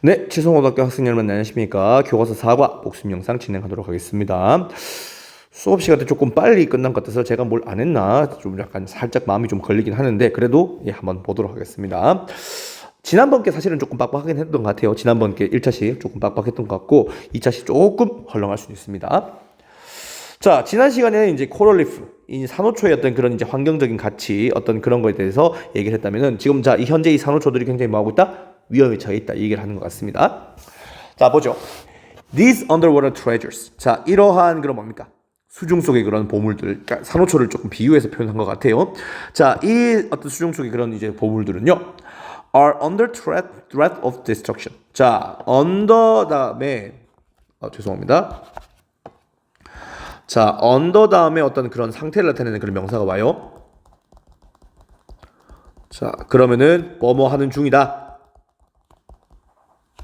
네, 칠성고등학교 학생 여러분 안녕하십니까? 교과서 4과 복습 영상 진행하도록 하겠습니다. 수업 시간 때 조금 빨리 끝난 것 같아서 제가 뭘 안 했나 좀 약간 살짝 마음이 좀 걸리긴 하는데 그래도 한번 보도록 하겠습니다. 지난번 게 사실은 조금 빡빡하긴 했던 것 같아요. 지난번 게 1차시 조금 빡빡했던 것 같고 2차시 조금 헐렁할 수도 있습니다. 자, 지난 시간에는 이제 코럴 리프, 이 산호초의 어떤 그런 이제 환경적인 가치, 어떤 그런 거에 대해서 얘기를 했다면은 지금 자, 현재 이 산호초들이 굉장히 뭐하고 있다? 위험에 처해 있다. 이 얘기를 하는 것 같습니다. 자, 보죠. These underwater treasures. 자, 이러한 그런 뭡니까? 수중 속의 그런 보물들, 그러니까 산호초를 조금 비유해서 표현한 것 같아요. 자, 이 어떤 수중 속의 그런 이제 보물들은요, are under threat of destruction. 자, under 다음에 죄송합니다. 자, under 다음에 어떤 그런 상태를 나타내는 그런 명사가 와요. 자, 그러면은 뭐뭐 하는 중이다.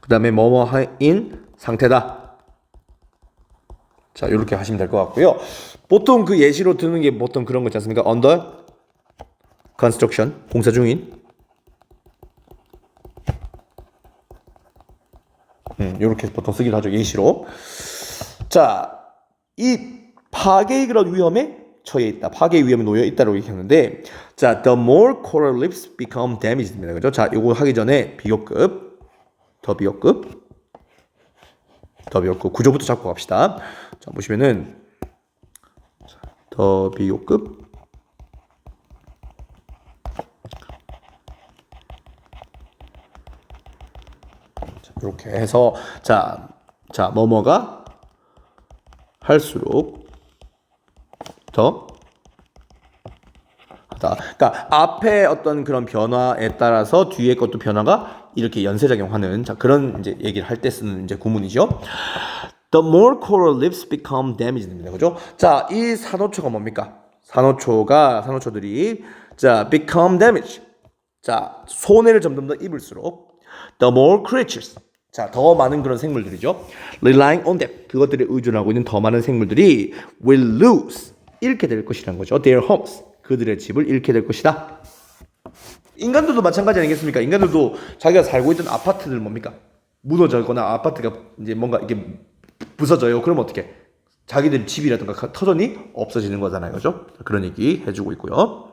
그 다음에 뭐뭐인 상태다. 자, 이렇게 하시면 될 것 같고요. 보통 그 예시로 드는 게 보통 그런 거 있지 않습니까? under construction, 공사 중인. 이렇게 보통 쓰기도 하죠, 예시로. 자, 이 파괴의 그런 위험에 처해 있다. 파괴의 위험에 놓여 있다라고 얘기하는데, 자, the more coral reefs become damaged입니다. 그죠? 자, 요거 하기 전에 비교급, 더 비교급 구조부터 잡고 갑시다. 자, 보시면은 더 비교급 이렇게 해서 자, 뭐뭐가 할수록 더 하다. 그러니까 앞에 어떤 그런 변화에 따라서 뒤에 것도 변화가 이렇게 연쇄작용하는 자, 그런 이제 얘기를 할 때 쓰는 이제 구문이죠. The more coral reefs become damaged입니다. 그죠? 자, 이 산호초가 뭡니까? 산호초들이 자, become damaged. 자, 손해를 점점 더 입을수록 the more creatures. 자, 더 많은 그런 생물들이죠. Relying on them. 그것들에 의존하고 있는 더 많은 생물들이 will lose. 잃게 될 것이라는 거죠. Their homes. 그들의 집을 잃게 될 것이다. 인간들도 마찬가지 아니겠습니까? 인간들도 자기가 살고 있던 아파트들 뭡니까? 무너져거나 아파트가 이제 뭔가 이렇게 부서져요. 그럼 어떻게? 자기들 집이라든가 터전이 없어지는 거잖아요. 그죠? 그런 얘기 해주고 있고요.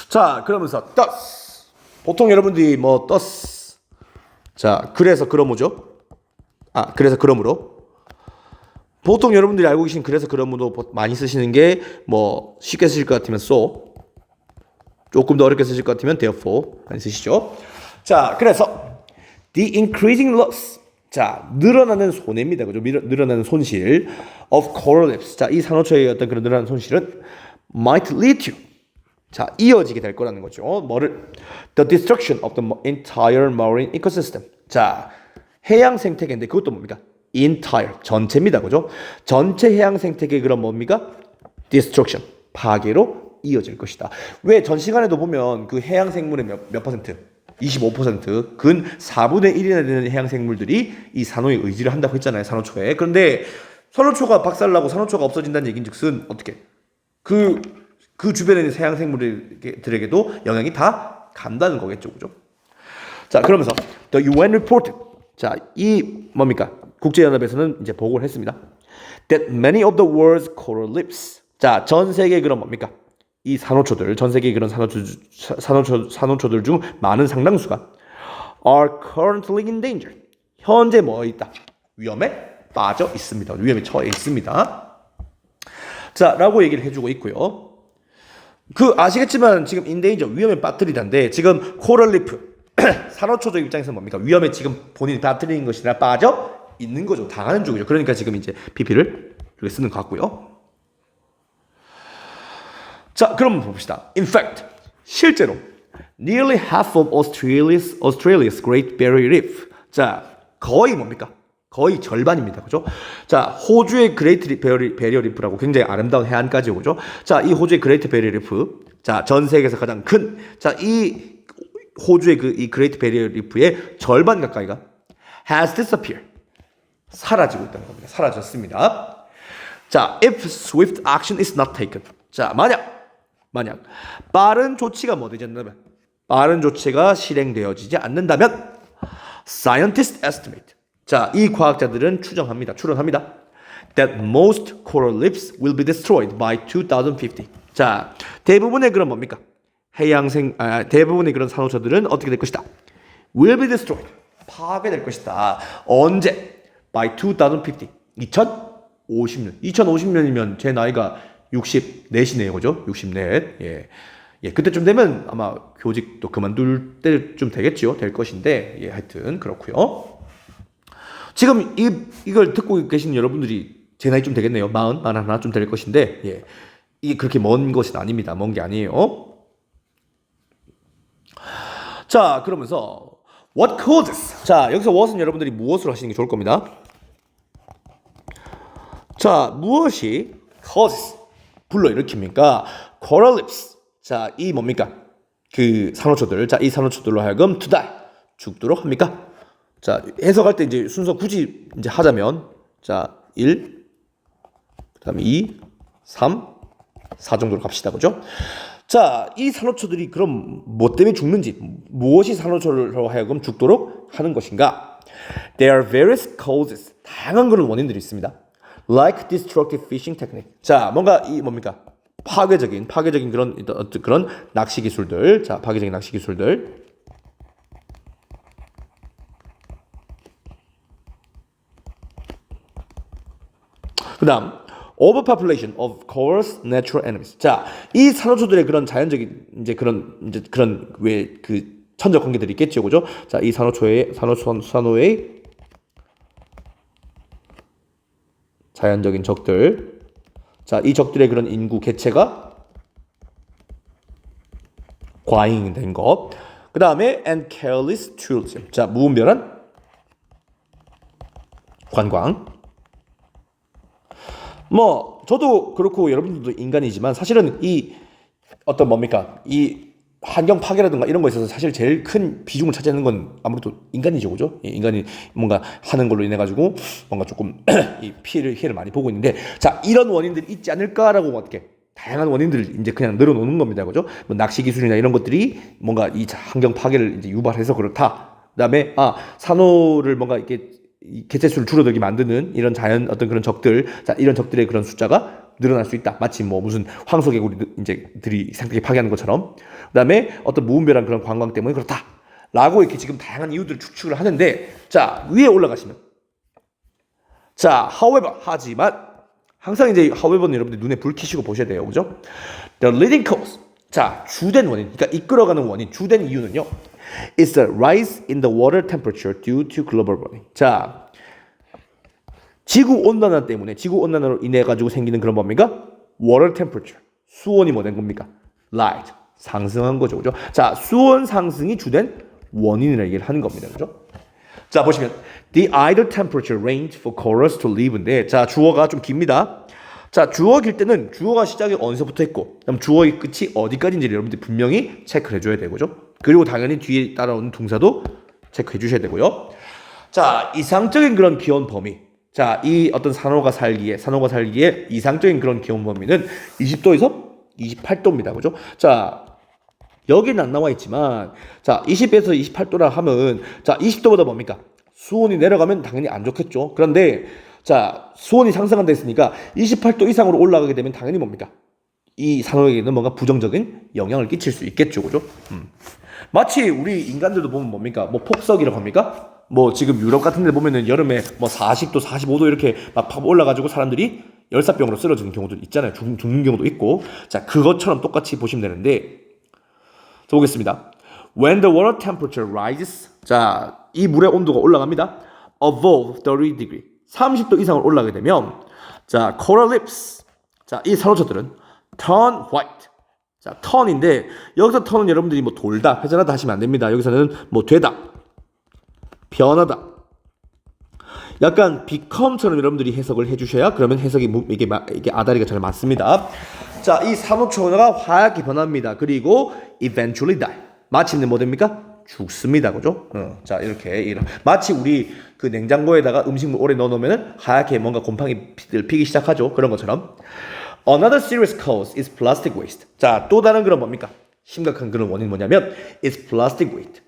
자, 그러면서 thus. 보통 여러분들이 뭐 thus. 자, 그래서 그러므죠. 그래서 그러므로. 보통 여러분들이 알고 계신 그래서 그러므로 많이 쓰시는 게 뭐 쉽게 쓰실 것 같으면 so, 조금 더 어렵게 쓰실 것 같으면 therefore 많이 쓰시죠. 자, 그래서 the increasing loss, 자, 늘어나는 손해입니다. 그죠? 늘어나는 손실 of coral reefs. 자, 이 산호초의 어떤 그런 늘어나는 손실은 might lead to, 자, 이어지게 될 거라는 거죠. 뭐를? The destruction of the entire marine ecosystem. 자, 해양 생태계인데 그것도 뭡니까? entire, 전체입니다. 그죠? 전체 해양 생태계 그런 뭡니까? destruction, 파괴로 이어질 것이다. 왜 전 시간에도 보면 그 해양 생물의 몇 퍼센트? 25%, 근 4분의 1이나 되는 해양 생물들이 이 산호에 의지를 한다고 했잖아요. 산호초에. 그런데 산호초가 박살나고 산호초가 없어진다는 얘기인즉슨 어떻게? 그 주변에 있는 해양 생물들에게도 영향이 다 간다는 거겠죠. 그죠? 자, 그러면서 the UN reported. 자, 이 뭡니까? 국제연합에서는 이제 보고를 했습니다. That many of the world's coral reefs. 자, 전 세계 그런 뭡니까? 이 산호초들, 전 세계 그런 산호초들 중 많은 상당수가 are currently in danger. 현재 뭐 있다? 위험에 빠져 있습니다. 위험에 처해 있습니다. 자, 라고 얘기를 해주고 있고요. 아시겠지만 지금 in danger, 위험에 빠뜨리다인데 지금 코럴 리프, 산호초들 입장에서 뭡니까? 위험에 지금 본인이 빠뜨리는 것이라 빠져 있는 거죠. 당하는 중이죠. 그러니까 지금 이제 PP를 이렇게 쓰는 것 같고요. 자, 그럼 봅시다. In fact, 실제로 nearly half of Australia's Great Barrier Reef. 자, 거의 뭡니까? 거의 절반입니다. 그죠? 자, 호주의 그레이트 베리어 리프라고 굉장히 아름다운 해안가지요. 그죠? 자, 이 호주의 그레이트 베리어 리프. 자, 전 세계에서 가장 큰, 자, 이 호주의 이 그레이트 베리어 리프의 절반 가까이가 has disappeared. 사라지고 있다는 겁니다. 사라졌습니다. 자, if swift action is not taken. 자, 만약 빠른 조치가 뭐 되지 않는다면, 빠른 조치가 실행되어지지 않는다면 Scientists estimate. 자, 이 과학자들은 추론합니다. That most coral reefs will be destroyed by 2050. 자, 대부분의 그런 뭡니까? 대부분의 그런 산호초들은 어떻게 될 것이다? Will be destroyed. 파괴될 것이다. 언제? By 2050. 2050년. 2050년이면 제 나이가 64이네요. 그죠? 64. 예. 예, 그때쯤 되면 아마 교직도 그만둘 때쯤 되겠죠. 될 것인데. 예, 하여튼 그렇고요. 지금 이걸 듣고 계신 여러분들이 제 나이쯤 되겠네요. 41쯤 될 것인데. 예. 이게 그렇게 먼 것은 아닙니다. 먼 게 아니에요. 자, 그러면서 what causes? 자, 여기서 what은 여러분들이 무엇으로 하시는 게 좋을 겁니다. 자, 무엇이 causes? 불러일으킵니까? coral reefs. 자, 이 뭡니까? 그 산호초들. 자, 이 산호초들로 하여금 to die. 죽도록 합니까? 자, 해석할 때 이제 순서 굳이 이제 하자면 자, 1 그다음에 2 3 4 정도로 갑시다. 그죠? 자, 이 산호초들이 그럼 뭐 때문에 죽는지, 무엇이 산호초로 하여금 죽도록 하는 것인가? There are various causes. 다양한 그런 원인들이 있습니다. Like destructive fishing technique. 자, 뭔가 이 뭡니까? 파괴적인 그런 어떤 그런 낚시 기술들. 자, 파괴적인 낚시 기술들. 그다음 overpopulation of coarse natural enemies. 자, 이 산호초들의 그런 자연적인 이제 그런 왜 그 천적 관계들이 있겠죠, 그죠? 자, 이 산호의 자연적인 적들. 자, 이 적들의 그런 인구 개체가 과잉된 것. 그 다음에 and careless tourism. 자, 무분별한 관광. 뭐 저도 그렇고 여러분들도 인간이지만 사실은 이 어떤 뭡니까? 이 환경 파괴라든가 이런 거에 있어서 사실 제일 큰 비중을 차지하는 건 아무래도 인간이죠, 그죠? 인간이 뭔가 하는 걸로 인해 가지고 뭔가 조금 이 피해를 많이 보고 있는데, 자, 이런 원인들이 있지 않을까라고 어떻게 다양한 원인들을 이제 그냥 늘어놓는 겁니다, 그죠? 뭐 낚시 기술이나 이런 것들이 뭔가 이 환경 파괴를 이제 유발해서 그렇다. 그다음에 산호를 뭔가 이렇게 개체수를 줄어들게 만드는 이런 자연 어떤 그런 적들, 자, 이런 적들의 그런 숫자가 늘어날 수 있다. 마치 뭐 무슨 황소개구리 이제들이 생태계 파괴하는 것처럼. 그다음에 어떤 무분별한 그런 관광 때문에 그렇다라고 이렇게 지금 다양한 이유들을 추측을 하는데, 자, 위에 올라가시면 자, however 하지만 항상 이제 however는 여러분들 눈에 불 켜시고 보셔야 돼요, 그죠? The leading cause. 자, 주된 원인, 그러니까 이끌어가는 원인, 주된 이유는요. is the rise in the water temperature due to global warming. 자, 지구 온난화 때문에 지구 온난화로 인해 가지고 생기는 그런 뭡니까? water temperature. 수온이 뭐 된 겁니까? rise. 상승한 거죠. 그죠? 자, 수온 상승이 주된 원인이라고 얘기를 하는 겁니다. 그죠? 자, 보시면 the ideal temperature range for corals to live인데, 자, 주어가 좀 깁니다. 자, 주어 길 때는 주어가 시작이 어디서부터 했고, 그다음 주어의 끝이 어디까지인지를 여러분들이 분명히 체크를 해줘야 되고죠. 그리고 당연히 뒤에 따라오는 동사도 체크해 주셔야 되고요. 자, 이상적인 그런 기온 범위. 자, 이 어떤 산호가 살기에 이상적인 그런 기온 범위는 20도에서 28도입니다. 그죠? 자, 여기는 안 나와 있지만, 자, 20에서 28도라 하면, 자, 20도보다 뭡니까? 수온이 내려가면 당연히 안 좋겠죠. 그런데, 자, 수온이 상승한다 했으니까 28도 이상으로 올라가게 되면 당연히 뭡니까? 이 산호에게는 뭔가 부정적인 영향을 끼칠 수 있겠죠. 그죠? 마치 우리 인간들도 보면 뭡니까? 뭐 폭석이라고 합니까? 뭐 지금 유럽 같은 데 보면은 여름에 뭐 40도, 45도 이렇게 막 올라가지고 사람들이 열사병으로 쓰러지는 경우도 있잖아요. 죽는 경우도 있고. 자, 그것처럼 똑같이 보시면 되는데, 자, 보겠습니다. When the water temperature rises, 자, 이 물의 온도가 올라갑니다. Above 30 degree, 30도 이상으로 올라가게 되면, 자, coral reefs, 자, 이 산호초들은 turn white. 자, turn인데 여기서 turn은 여러분들이 뭐 돌다, 회전하다 하시면 안 됩니다. 여기서는 뭐 되다, 변하다. 약간 become처럼 여러분들이 해석을 해주셔야 그러면 해석이 이게 아다리가 잘 맞습니다. 자, 이 산호초가 하얗게 변합니다. 그리고 eventually die. 마침내 뭐 됩니까? 죽습니다. 그죠? 자, 이렇게 마치 우리 그 냉장고에다가 음식물 오래 넣어놓으면 하얗게 뭔가 곰팡이를 피기 시작하죠. 그런 것처럼. Another serious cause is plastic waste. 자, 또 다른 그런 뭡니까? 심각한 그런 원인 뭐냐면 is plastic waste.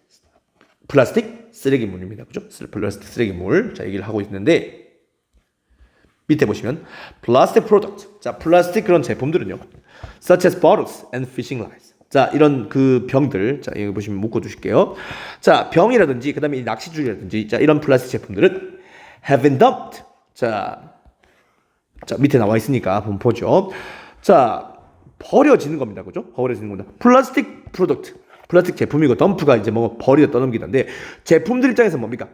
플라스틱 쓰레기물입니다. 그죠? 플라스틱 쓰레기물. 자, 얘기를 하고 있는데 밑에 보시면 플라스틱 프로덕트. 자, 플라스틱 그런 제품들은요. such as bottles and fishing lines. 자, 이런 그 병들. 자, 여기 보시면 묶어 두실게요. 자, 병이라든지 그다음에 낚시줄이라든지 자, 이런 플라스틱 제품들은 have been dumped. 자, 밑에 나와 있으니까 한번 보죠. 자, 버려지는 겁니다. 그죠? 버려지는 겁니다. 플라스틱 프로덕트. 플라스틱 제품이고 덤프가 이제 뭐 버리다 떠넘기다인데 제품들 입장에서 뭡니까?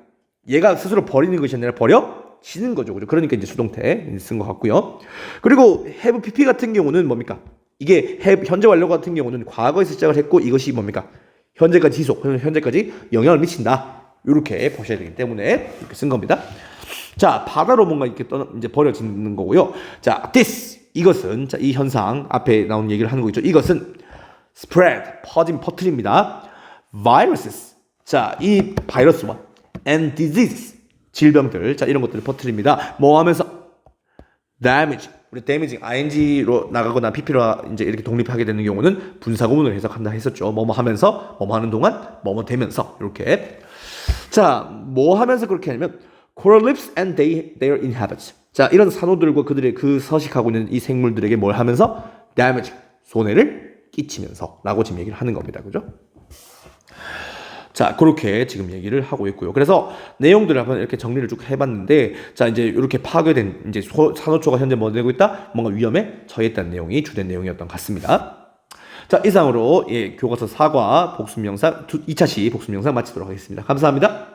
얘가 스스로 버리는 것이 아니라 버려지는 거죠. 그죠? 그러니까 이제 수동태 쓴 것 같고요. 그리고 have pp 같은 경우는 뭡니까? 이게 현재 완료 같은 경우는 과거에서 시작을 했고 이것이 뭡니까? 현재까지 지속, 현재까지 영향을 미친다. 이렇게 보셔야 되기 때문에 이렇게 쓴 겁니다. 자, 바다로 뭔가 이렇게 이제 버려지는 거고요. 자, this 이것은 자, 이 현상 앞에 나온 얘기를 하는 거겠죠. 이것은 spread 퍼트립니다. viruses 자, 이 바이러스와 and diseases 질병들 자, 이런 것들을 퍼트립니다. 뭐 하면서 damage 우리 damaging ing로 나가거나 pp로 이제 이렇게 독립하게 되는 경우는 분사구문을 해석한다 했었죠. 뭐뭐 하면서 뭐뭐 하는 동안 뭐뭐 되면서 이렇게 자, 뭐 하면서 그렇게 하냐면 coral reefs and their inhabitants 자, 이런 산호들과 그들의 그 서식하고 있는 이 생물들에게 뭘 하면서 damage 손해를 끼치면서 라고 지금 얘기를 하는 겁니다. 그죠? 자, 그렇게 지금 얘기를 하고 있고요. 그래서 내용들을 한번 이렇게 정리를 쭉 해봤는데, 자, 이제 이렇게 파괴된, 이제 산호초가 현재 뭐 되고 있다? 뭔가 위험에 처했다는 내용이 주된 내용이었던 것 같습니다. 자, 이상으로, 예, 교과서 4과 복습 영상, 2차 시 복습 영상 마치도록 하겠습니다. 감사합니다.